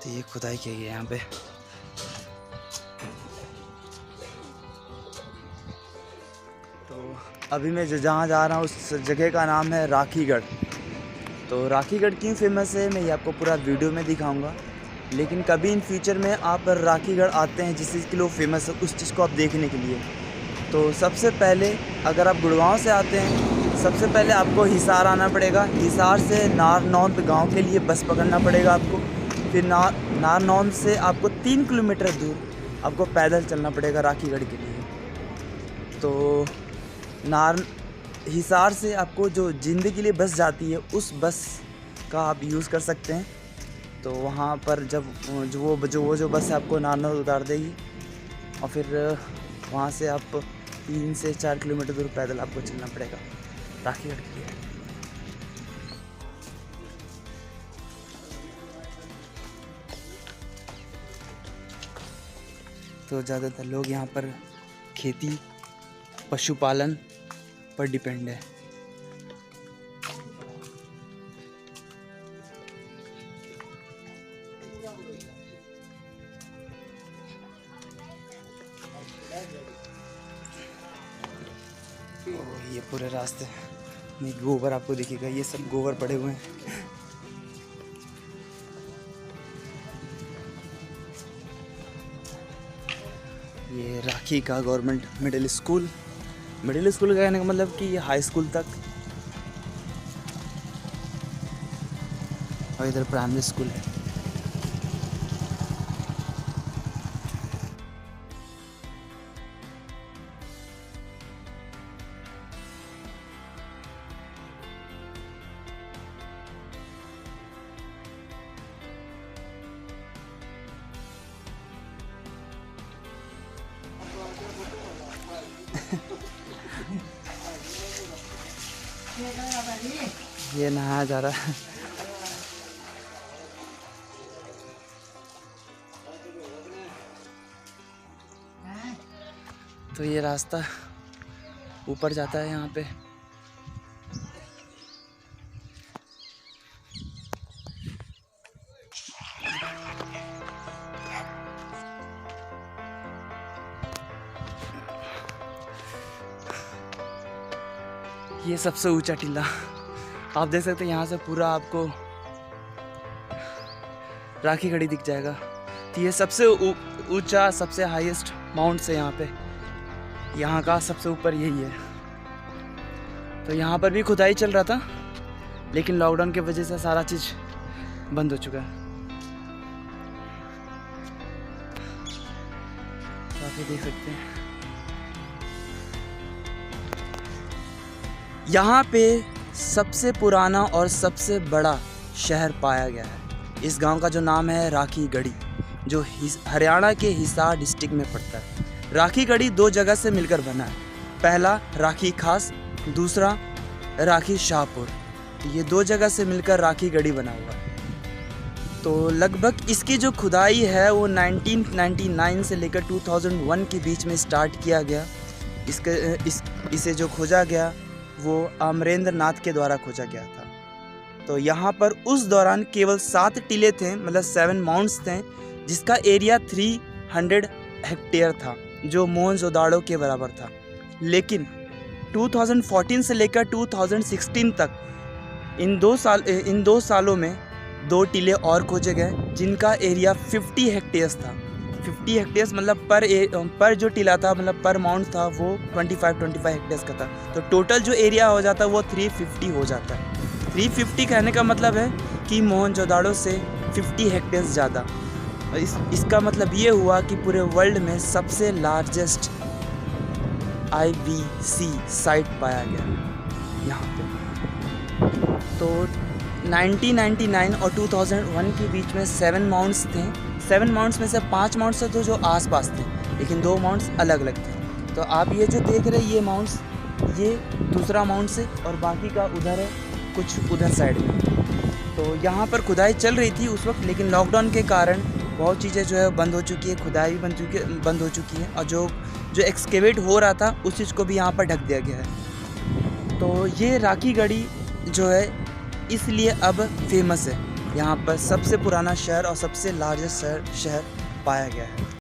तो ये खुदाई की गई है यहाँ पे। तो अभी मैं जहाँ जा रहा हूँ उस जगह का नाम है राखीगढ़। तो राखीगढ़ क्यों फेमस है मैं ये आपको पूरा वीडियो में दिखाऊंगा। लेकिन कभी इन फ्यूचर में आप राखीगढ़ आते हैं जिस चीज़ के लिए फेमस है उस चीज़ को आप देखने के लिए, तो सबसे पहले अगर आप गुड़गांव से आते हैं सबसे पहले आपको हिसार आना पड़ेगा। हिसार से नारनौंद गांव के लिए बस पकड़ना पड़ेगा आपको। फिर नारनौंद से आपको 3 किलोमीटर दूर आपको पैदल चलना पड़ेगा राखीगढ़ के लिए। तो हिसार से आपको जो जिंद के लिए बस जाती है उस बस का आप यूज़ कर सकते हैं। तो वहाँ पर जब जो बस है आपको नारनौंद उतार देगी और फिर वहाँ से आप 3 से 4 किलोमीटर दूर पैदल आपको चलना पड़ेगा राखीगढ़ के लिए। तो ज़्यादातर लोग यहाँ पर खेती पशुपालन पर डिपेंड है। ये पूरे रास्ते में गोबर आपको दिखेगा, ये सब गोबर पड़े हुए हैं। ये राखी का गवर्नमेंट मिडिल स्कूल का कहने का मतलब कि हाई स्कूल तक, और इधर प्राइमरी स्कूल है। ये नहाया जा रहा है। तो ये रास्ता ऊपर जाता है यहाँ पे। ये सबसे ऊंचा टीला आप देख सकते हैं। यहाँ से पूरा आपको राखीगढ़ी दिख जाएगा। तो ये सबसे ऊंचा सबसे हाईएस्ट माउंट है यहाँ पे। यहाँ का सबसे ऊपर यही है। तो यहाँ पर भी खुदाई चल रहा था लेकिन लॉकडाउन की वजह से सारा चीज़ बंद हो चुका है। तो आप ये देख सकते हैं यहाँ पे सबसे पुराना और सबसे बड़ा शहर पाया गया है। इस गांव का जो नाम है राखीगढ़ी, जो हरियाणा के हिसार डिस्ट्रिक्ट में पड़ता है। राखीगढ़ी 2 जगह से मिलकर बना है। पहला राखी खास, दूसरा राखी शाहपुर। ये 2 जगह से मिलकर राखीगढ़ी बना हुआ है। तो लगभग इसकी जो खुदाई है वो 1999 से लेकर 2001 के बीच में स्टार्ट किया गया। इसे जो खोजा गया वो अमरेंद्र नाथ के द्वारा खोजा गया था। तो यहाँ पर उस दौरान केवल 7 टीले थे, मतलब 7 माउंट्स थे, जिसका एरिया 300 हेक्टेयर था, जो मोहनजोदाड़ो के बराबर था। लेकिन 2014 से लेकर 2016 तक इन 2 सालों में 2 टीले और खोजे गए जिनका एरिया 50 हेक्टेयर्स था। 50 हेक्टेयर्स मतलब पर जो टीला था, मतलब पर माउंट था, वो 25 हेक्टेयर्स का था। तो टोटल जो एरिया हो जाता है वो 350 हो जाता है। 350 कहने का मतलब है कि मोहनजोदाड़ो से 50 हेक्टेयर्स ज़्यादा। इसका मतलब ये हुआ कि पूरे वर्ल्ड में सबसे लार्जेस्ट IVC साइट पाया गया यहाँ पे। तो 1999 और 2001 के बीच में 7 माउंट्स थे। 7 माउंट्स में से 5 माउंट्स थे जो आसपास थे, लेकिन 2 माउंट्स अलग अलग थे। तो आप ये जो देख रहे हैं ये माउंट्स, ये दूसरा माउंट्स है और बाकी का उधर है, कुछ उधर साइड में। तो यहाँ पर खुदाई चल रही थी उस वक्त, लेकिन लॉकडाउन के कारण बहुत चीज़ें जो है बंद हो चुकी है, खुदाई भी बंद हो चुकी है, और जो एक्सकेवेट हो रहा था उस चीज़ को भी यहाँ पर ढक दिया गया है। तो ये राखीगढ़ी जो है इसलिए अब फेमस है यहाँ पर सबसे पुराना शहर और सबसे लार्जेस्ट शहर पाया गया है।